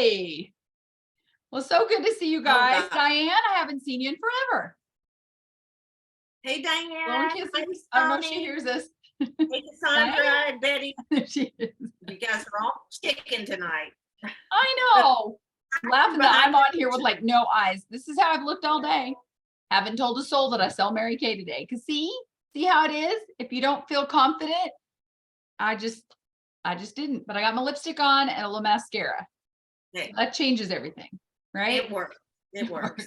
everybody. Well, so good to see you guys. God. Diane, I haven't seen you in forever. Hey, Diane. Blowing kisses. I don't know if she hears us. Hey, Cassandra and Betty. There she is. You guys are all chicken tonight. I know. Laughing that I'm on here with like no eyes. This is how I've looked all day. Haven't told a soul that I sell Mary Kay today. Cause see how it is? If you don't feel confident, I just didn't, but I got my lipstick on and a little mascara. Hey, That changes everything, right? it works. It works.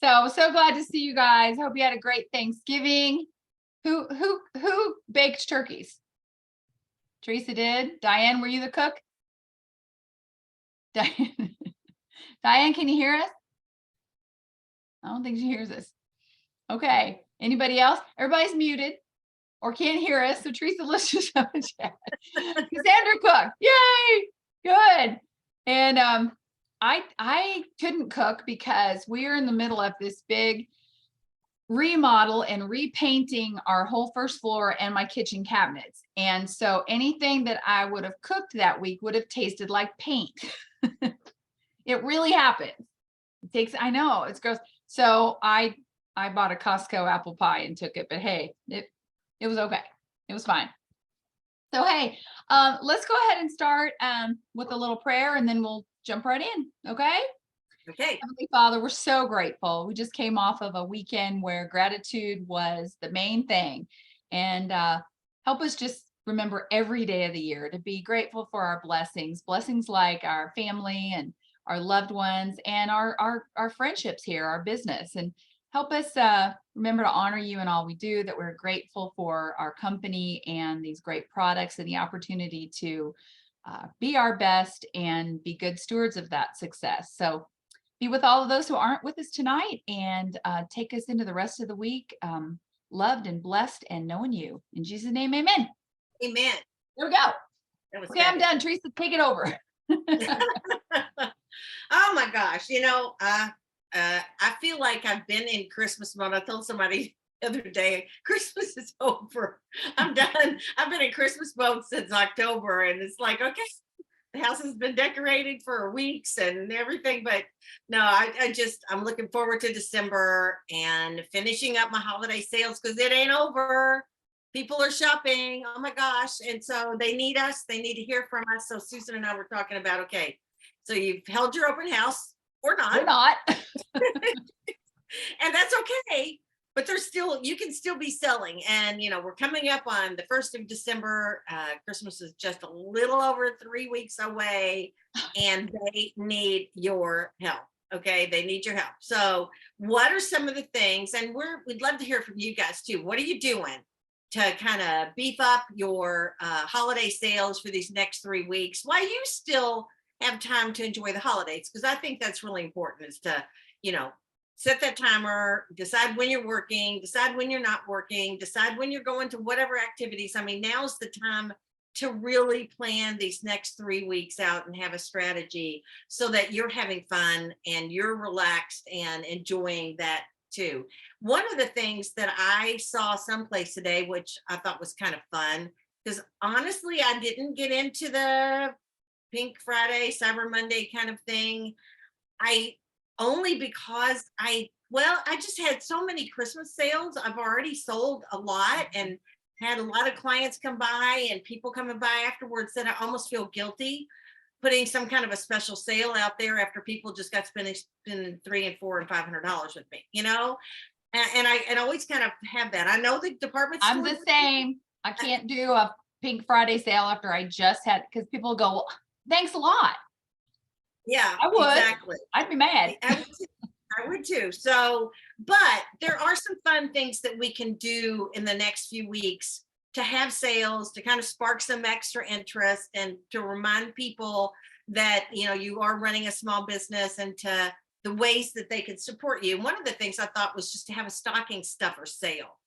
So glad to see you guys. Hope you had a great Thanksgiving. Who baked turkeys? Teresa did. Diane, were you the cook? Diane, Diane, can you hear us? I don't think she hears us. Okay. Anybody else? Everybody's muted or can't hear us. So Teresa, let's just have a chat. Cassandra cooked. Yay! Good. And I couldn't cook because we're in the middle of this big remodel and repainting our whole first floor and my kitchen cabinets. And so anything that I would have cooked that week would have tasted like paint. It really happens. It takes, I know it's gross. So I bought a Costco apple pie and took it, but hey, it was okay. It was fine. So, hey, let's go ahead and start with a little prayer and then we'll jump right in. Okay. Okay. Heavenly Father, we're so grateful. We just came off of a weekend where gratitude was the main thing. And help us just remember every day of the year to be grateful for our blessings like our family and our loved ones and our friendships here, our business. And help us remember to honor you in all we do, that we're grateful for our company and these great products and the opportunity to be our best and be good stewards of that success. So be with all of those who aren't with us tonight and take us into the rest of the week, loved and blessed and knowing you. In Jesus' name, amen. Amen. There we go. Okay, I'm better. done. Teresa, take it over. Oh my gosh. I feel like I've been in Christmas mode. I told somebody the other day, Christmas is over. I'm done. I've been in Christmas mode since October. And it's like, okay, the house has been decorated for weeks and everything, but no, I'm looking forward to December and finishing up my holiday sales because it ain't over. People are shopping. Oh my gosh. And so they need us. They need to hear from us. So Susan and I were talking about, okay, so you've held your open house or not. We're not. And that's okay. But you can still be selling. And, we're coming up on the 1st of December. Christmas is just a little over 3 weeks away and they need your help. Okay. They need your help. So what are some of the things, and we'd love to hear from you guys too. What are you doing to kind of beef up your holiday sales for these next 3 weeks while you still have time to enjoy the holidays? Because I think that's really important, is to, set that timer, decide when you're working, decide when you're not working, decide when you're going to whatever activities. I mean, now's the time to really plan these next 3 weeks out and have a strategy so that you're having fun and you're relaxed and enjoying that too. One of the things that I saw someplace today, which I thought was kind of fun, because honestly, I didn't get into the Pink Friday, Cyber Monday kind of thing. Only because I just had so many Christmas sales. I've already sold a lot and had a lot of clients come by and people coming by afterwards that I almost feel guilty putting some kind of a special sale out there after people just got spending $300 and $400 and $500 with me, And I always kind of have that. I know the department store. I'm the same. I can't do a Pink Friday sale after I just had, because people go, well, thanks a lot. Yeah, I would. Exactly. I'd be mad. I would too. So, but there are some fun things that we can do in the next few weeks to have sales, to kind of spark some extra interest and to remind people that, you are running a small business and to the ways that they can support you. One of the things I thought was just to have a stocking stuffer sale.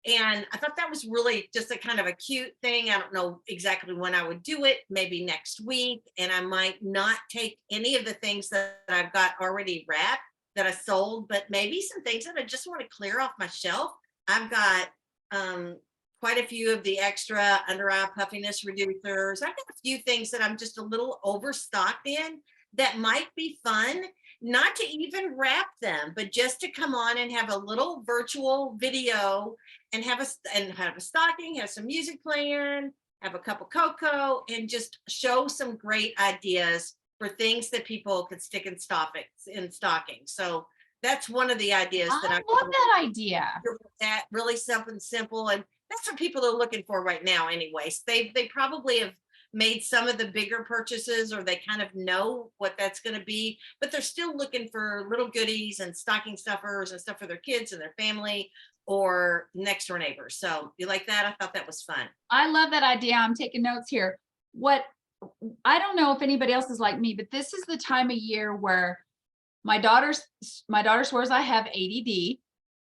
And I thought that was really just a kind of a cute thing. I don't know exactly when I would do it, maybe next week. And I might not take any of the things that I've got already wrapped that I sold, but maybe some things that I just want to clear off my shelf. I've got quite a few of the extra under eye puffiness reducers. I've got a few things that I'm just a little overstocked in that might be fun, not to even wrap them, but just to come on and have a little virtual video and have a stocking, have some music playing, have a cup of cocoa, and just show some great ideas for things that people could stick in stockings. So that's one of the ideas I that I'm love that idea. that really something simple, and that's what people are looking for right now anyways. They probably have made some of the bigger purchases, or they kind of know what that's going to be, but they're still looking for little goodies and stocking stuffers and stuff for their kids and their family or next door neighbors. So you like that? I thought that was fun. I love that idea. I'm taking notes here. What, I don't know if anybody else is like me, but this is the time of year where my daughter swears I have ADD.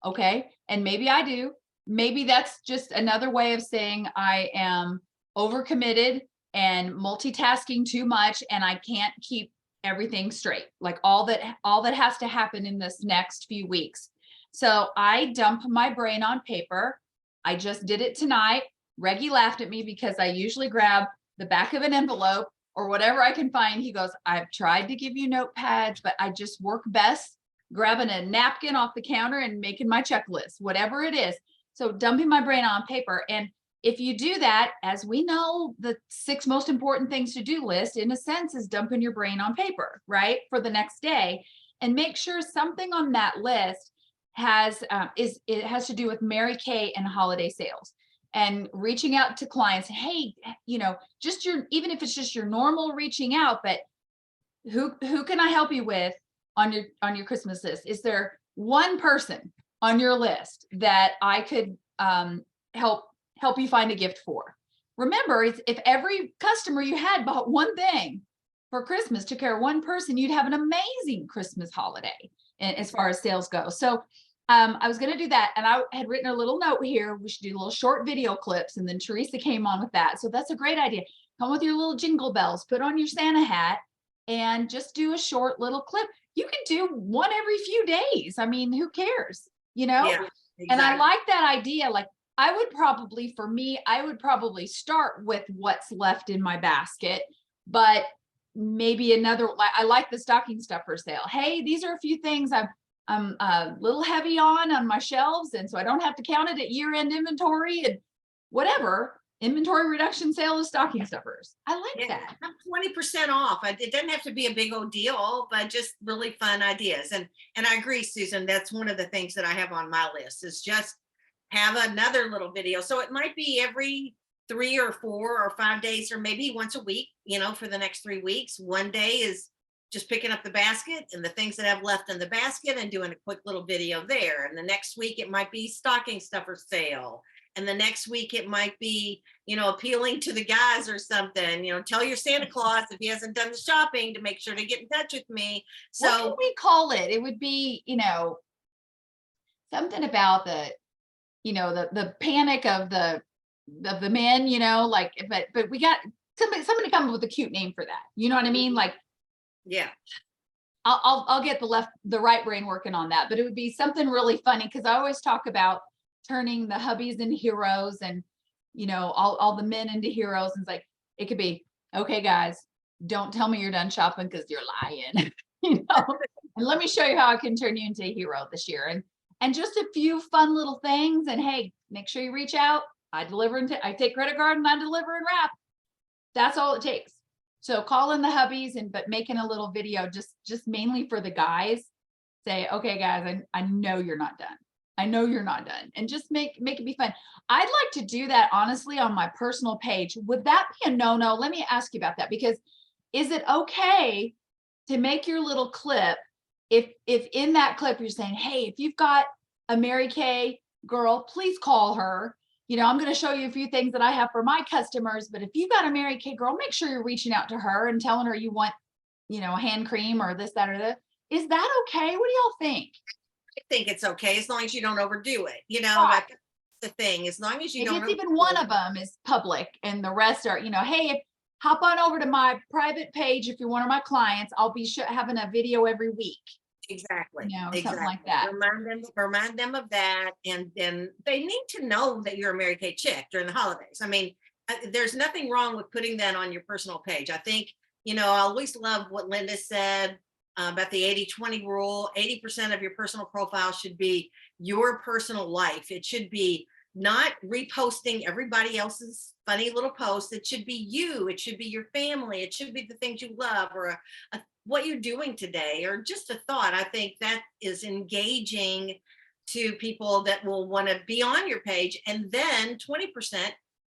Okay. And maybe I do. Maybe that's just another way of saying I am overcommitted and multitasking too much, and I can't keep everything straight. Like all that has to happen in this next few weeks. So I dump my brain on paper. I just did it tonight. Reggie laughed at me because I usually grab the back of an envelope or whatever I can find. He goes, I've tried to give you notepads, but I just work best grabbing a napkin off the counter and making my checklist, whatever it is. So dumping my brain on paper. And if you do that, as we know, the 6 most important things to do list, in a sense, is dumping your brain on paper, right? For the next day, and make sure something on that list has it has to do with Mary Kay and holiday sales, and reaching out to clients. Hey, just even if it's just your normal reaching out, but who can I help you with on your Christmas list? Is there one person on your list that I could help you find a gift for? Remember, if every customer you had bought one thing for Christmas, took care of one person, you'd have an amazing Christmas holiday as far as sales go. So I was going to do that, and I had written a little note here. We should do little short video clips, and then Teresa came on with that. So that's a great idea. Come with your little jingle bells, put on your Santa hat, and just do a short little clip. You can do one every few days. I mean, who cares? Yeah, exactly. And I like that idea. Like, I would probably start with what's left in my basket, but maybe I like the stocking stuffer sale. Hey, these are a few things I'm a little heavy on my shelves, and so I don't have to count it at year-end inventory, and whatever inventory reduction sale of stocking stuffers. I like that. 20% off. It doesn't have to be a big old deal, but just really fun ideas. And I agree, Susan, that's one of the things that I have on my list, is just have another little video. So it might be every 3 or 4 or 5 days, or maybe once a week, for the next 3 weeks. One day is just picking up the basket and the things that I've left in the basket and doing a quick little video there. And the next week it might be stocking stuffer sale. And the next week it might be, appealing to the guys or something. Tell your Santa Claus if he hasn't done the shopping to make sure to get in touch with me. So what can we call it? It would be, something about the panic of the men, but we got somebody come up with a cute name for that. You know what I mean? Like, yeah, I'll get the right brain working on that, but it would be something really funny, because I always talk about turning the hubbies into heroes, and all the men into heroes. And it's like, it could be, okay, guys, don't tell me you're done shopping because you're lying, and let me show you how I can turn you into a hero this year. And just a few fun little things. And hey, make sure you reach out. I take credit card and I deliver and wrap. That's all it takes. So call in the hubbies, but making a little video just mainly for the guys. Say, okay, guys, I know you're not done. I know you're not done. And just make it be fun. I'd like to do that, honestly, on my personal page. Would that be a no-no? Let me ask you about that, because is it okay to make your little clip if in that clip you're saying, hey, if you've got a Mary Kay girl, please call her. I'm going to show you a few things that I have for my customers, but if you've got a Mary Kay girl, make sure you're reaching out to her and telling her you want, hand cream or this, that, or that. Is that okay? What do y'all think? I think it's okay, as long as you don't overdo it. Right. That's the thing. As long as you If don't. it's even one of them is public and the rest are, hey, hop on over to my private page if you're one of my clients. I'll be having a video every week. Exactly. Something like that. Remind them of that, and then they need to know that you're a Mary Kay chick during the holidays. I mean, there's nothing wrong with putting that on your personal page. I think I always love what Linda said about the 80-20 rule. 80% of your personal profile should be your personal life. It should be not reposting everybody else's funny little posts. It should be you. It should be your family. It should be the things you love, or what you're doing today, or just a thought. I think that is engaging to people that will want to be on your page. And then 20%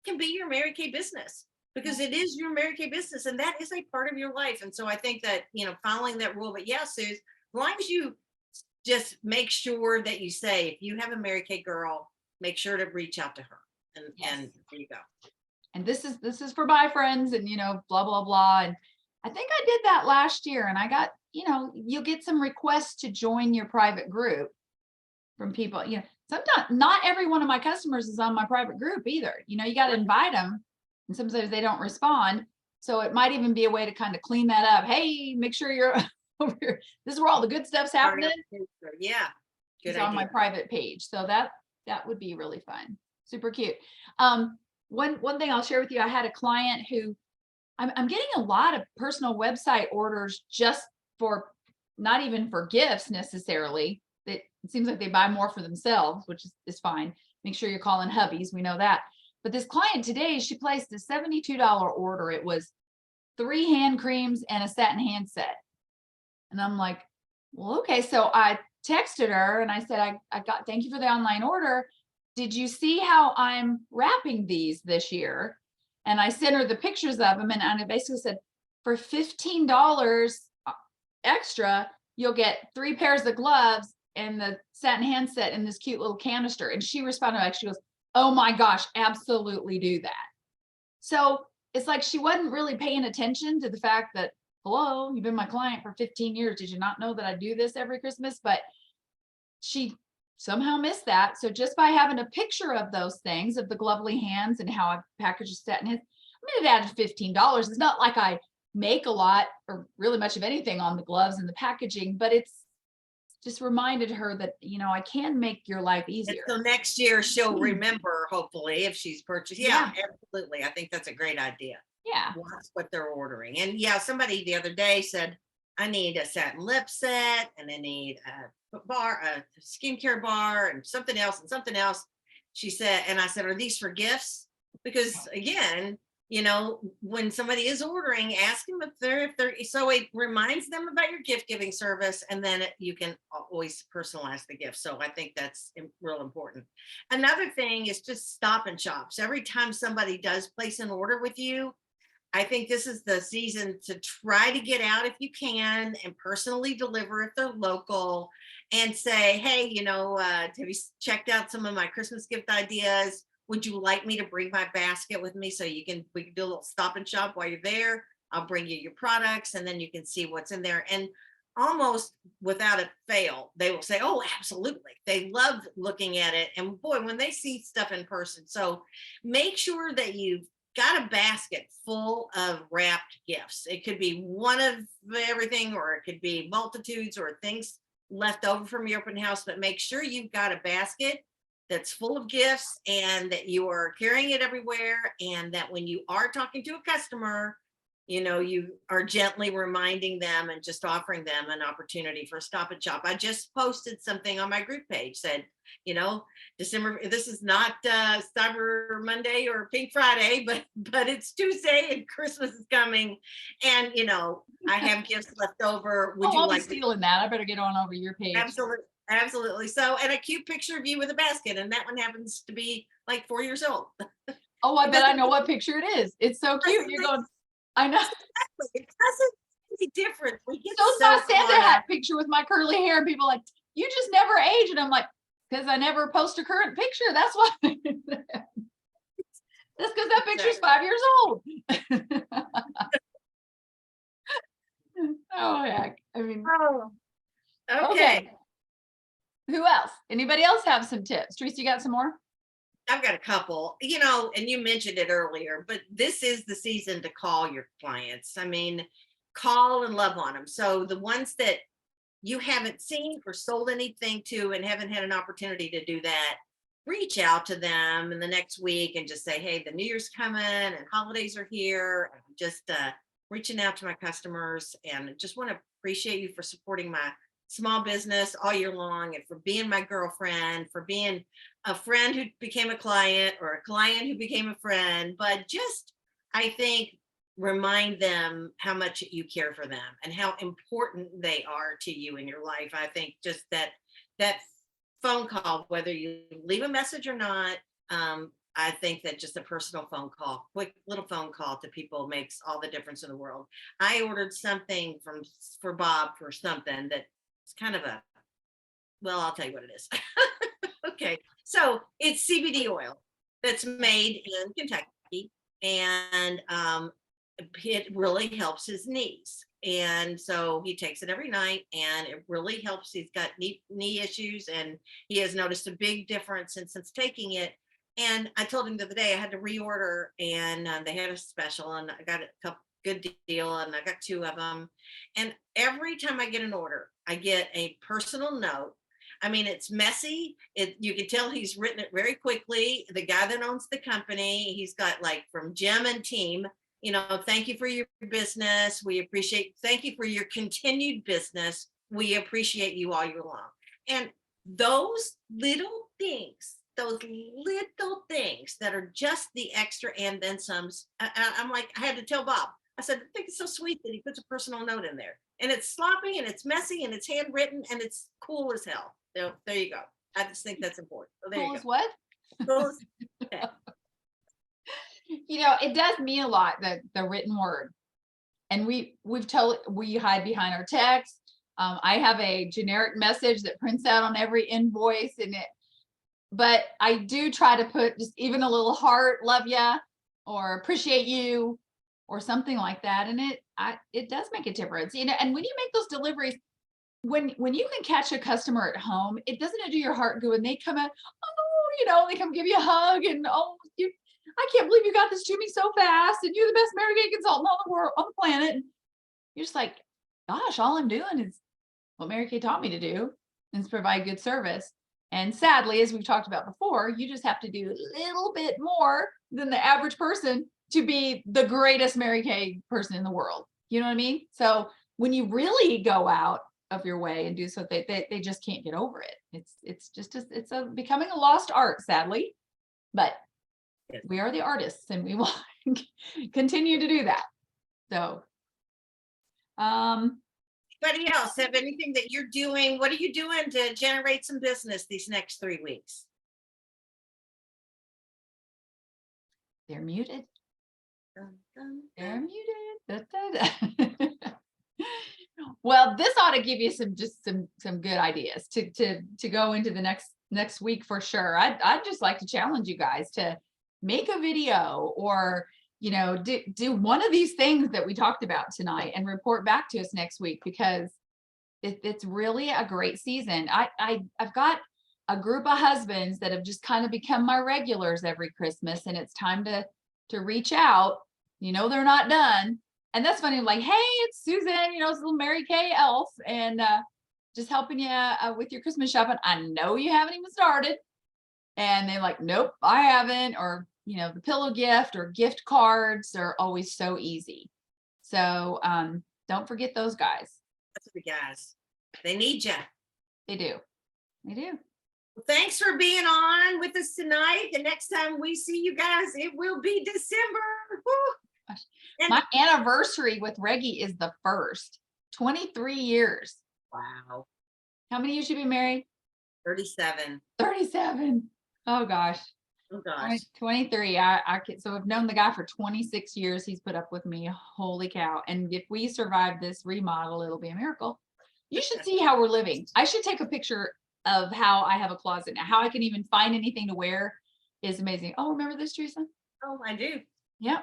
can be your Mary Kay business, because it is your Mary Kay business and that is a part of your life. And so I think that, following that rule, but yes, Suze, as long as you just make sure that you say, if you have a Mary Kay girl, make sure to reach out to her. And, Yes. and there you go. And this is for my friends, and blah blah blah. And I think I did that last year, and I got, you'll get some requests to join your private group from people. Sometimes not every one of my customers is on my private group either. You got to invite them, and sometimes they don't respond. So it might even be a way to kind of clean that up. Hey, make sure you're over here. This is where all the good stuff's happening. Yeah, good It's idea. on my private page. So that would be really fun. Super cute. One thing I'll share with you, I had a client who I'm getting a lot of personal website orders just for, not even for gifts necessarily. That it seems like they buy more for themselves, which is fine. Make sure you're calling hubbies. We know that. But this client today, she placed a $72 order. It was 3 hand creams and a satin hand set. And I'm like, well, okay. So I texted her and I said, thank you for the online order. Did you see how I'm wrapping these this year? And I sent her the pictures of them, and I basically said, for $15 extra, you'll get 3 pairs of gloves and the satin hand set in this cute little canister. And she responded back, she goes, oh my gosh, absolutely do that. So it's like she wasn't really paying attention to the fact that, hello, you've been my client for 15 years. Did you not know that I do this every Christmas? But she somehow missed that. So just by having a picture of those things, of the glovely hands and how I package a satin hand, I mean, it added $15. It's not like I make a lot or really much of anything on the gloves and the packaging, but it's just reminded her that, I can make your life easier. And so next year she'll remember, hopefully, if she's purchased. Yeah, absolutely. I think that's a great idea. Yeah. Watch what they're ordering. And yeah, somebody the other day said, I need a satin lip set, and I need a skincare bar, and something else and something else. She said, and I said, are these for gifts? Because again, when somebody is ordering, ask them if they're, so it reminds them about your gift giving service, and then you can always personalize the gift. So I think that's real important. Another thing is just stop and shop. So every time somebody does place an order with you, I think this is the season to try to get out if you can and personally deliver if they're local, and say, hey, have you checked out some of my Christmas gift ideas? Would you like me to bring my basket with me so we can do a little stop and shop while you're there? I'll bring you your products, and then you can see what's in there. And almost without a fail, they will say, oh, absolutely. They love looking at it. And boy, when they see stuff in person. So make sure that you've got a basket full of wrapped gifts. It could be one of everything, or it could be multitudes or things left over from your open house, but make sure you've got a basket that's full of gifts, and that you are carrying it everywhere, and that when you are talking to a customer, you are gently reminding them and just offering them an opportunity for a stop and shop. I just posted something on my group page, said, December, this is not Cyber Monday or Pink Friday, but it's Tuesday and Christmas is coming, and I have gifts left over. Would you I'll be like stealing that? I better get on over your page. Absolutely. So, and a cute picture of you with a basket, and that one happens to be like 4 years old. Oh, I bet I know what picture it is. It's so cute. You're going, I know. It doesn't be different. We get So my Santa caught hat up. picture with my curly hair, and people are like, you just never age. And I'm like, because I never post a current picture. That's why. That's because that picture's 5 years old. Oh, heck. I mean, Okay. Who else? Anybody else have some tips? Teresa, you got some more? I've got a couple, and you mentioned it earlier, but this is the season to call your clients. I mean, call and love on them. So the ones that you haven't seen or sold anything to and haven't had an opportunity to do that, reach out to them in the next week and just say, hey, the New Year's coming and holidays are here. Just reaching out to my customers, and just want to appreciate you for supporting my small business all year long, and for being my girlfriend, for being a friend who became a client, or a client who became a friend. But just, I think, remind them how much you care for them and how important they are to you in your life. I think just that phone call, whether you leave a message or not, I think that just a personal phone call, quick little phone call to people, makes all the difference in the world. I ordered something for Bob for something that's kind of well, I'll tell you what it is. Okay, so it's CBD oil that's made in Kentucky, and it really helps his knees. And so he takes it every night, and it really helps. He's got knee issues, and he has noticed a big difference since taking it. And I told him the other day I had to reorder, and they had a special, and I got a couple good deal, and I got 2 of them. And every time I get an order, I get a personal note. I mean, it's messy. You can tell he's written it very quickly. The guy that owns the company, he's got, like, from Jim and team, thank you for your business. We appreciate, thank you for your continued business. We appreciate you all year long. And those little things that are just the extra and then some. I'm like, I had to tell Bob, I said, I think it's so sweet that he puts a personal note in there, and it's sloppy and it's messy and it's handwritten and it's cool as hell. There you go. I just think that's important. So there Cool you as go. what? Cool as- okay. It does mean a lot, the written word. And we hide behind our text. I have a generic message that prints out on every invoice, but I do try to put just even a little heart, love ya, or appreciate you, or something like that. And it does make a difference, and when you make those deliveries, when you can catch a customer at home, doesn't do your heart good when they come in, they come give you a hug, and I can't believe you got this to me so fast, and you're the best Mary Kay consultant on the world, on the planet. And you're just like, gosh, all I'm doing is what Mary Kay taught me to do, and provide good service. And sadly, as we've talked about before, you just have to do a little bit more than the average person to be the greatest Mary Kay person in the world. You know what I mean? So when you really go out of your way and do so, they just can't get over it. It's becoming a lost art, sadly, but we are the artists, and we will continue to do that. So, anybody else have anything that you're doing? What are you doing to generate some business these next 3 weeks? they're muted. Dun, dun, They're dun. muted. Da, da, da. Well, this ought to give you some good ideas to go into the next week for sure. I'd just like to challenge you guys to make a video, or do one of these things that we talked about tonight, and report back to us next week, because it's really a great season. I've got a group of husbands that have just kind of become my regulars every Christmas, and it's time to reach out. They're not done. And that's funny. I'm like, hey, it's Susan, it's little Mary Kay elf, and just helping you with your Christmas shopping. I know you haven't even started. And they're like, nope, I haven't. Or, the pillow gift or gift cards are always so easy. So don't forget those guys. That's the guys. They need you. They do. They do. Well, thanks for being on with us tonight. The next time we see you guys, it will be December. Woo. And my anniversary with Reggie is the 1st. 23 years. Wow. How many years you been married? 37. 37. Oh gosh. Oh gosh. 23. So I've known the guy for 26 years. He's put up with me. Holy cow. And if we survive this remodel, it'll be a miracle. You should see how we're living. I should take a picture of how I have a closet now. How I can even find anything to wear is amazing. Oh, remember this, Teresa? Oh, I do. Yeah.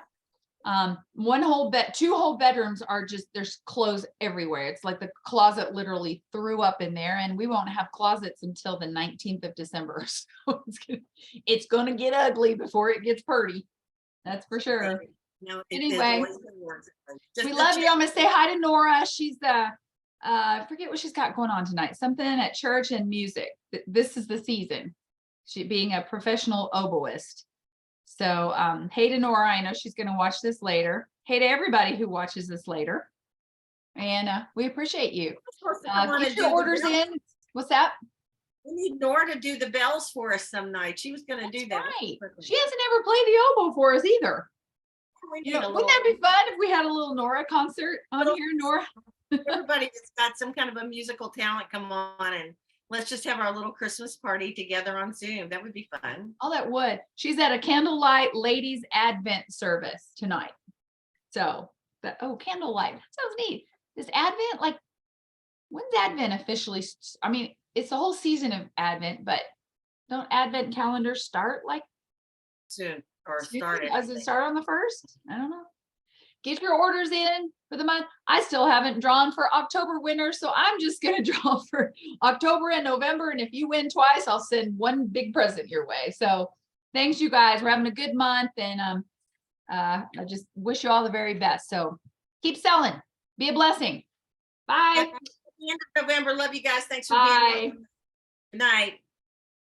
One whole bed, 2 whole bedrooms are just, there's clothes everywhere. It's like the closet literally threw up in there, and we won't have closets until the 19th of December. So it's gonna get ugly before it gets pretty. That's for sure. Anyway, we love you. I'm gonna say hi to Nora. She's I forget what she's got going on tonight. Something at church and music. This is the season. She being a professional oboist. So hey to Nora, I know she's going to watch this later. hey to everybody who watches this later. And we appreciate you. Get your orders in. What's that? We need Nora to do the bells for us some night. She was going to do that. Right. She hasn't ever played the oboe for us either. You know, wouldn't that be fun if we had a little Nora concert on here, Nora? Everybody that's got some kind of a musical talent, come on and let's just have our little Christmas party together on Zoom. That would be fun. Oh, that would. She's at a candlelight ladies Advent service tonight. So, but candlelight. That sounds neat. Is Advent like, when's Advent officially? I mean, it's the whole season of Advent, but don't Advent calendars start like soon or start it? Does it start on the 1st? I don't know. Get your orders in for the month. I still haven't drawn for October winners, so I'm just going to draw for October and November. And if you win twice, I'll send one big present your way. So thanks, you guys. We're having a good month, and I just wish you all the very best. So keep selling. Be a blessing. Bye. At the end of November. Love you guys. Thanks for Bye. being here. Good night.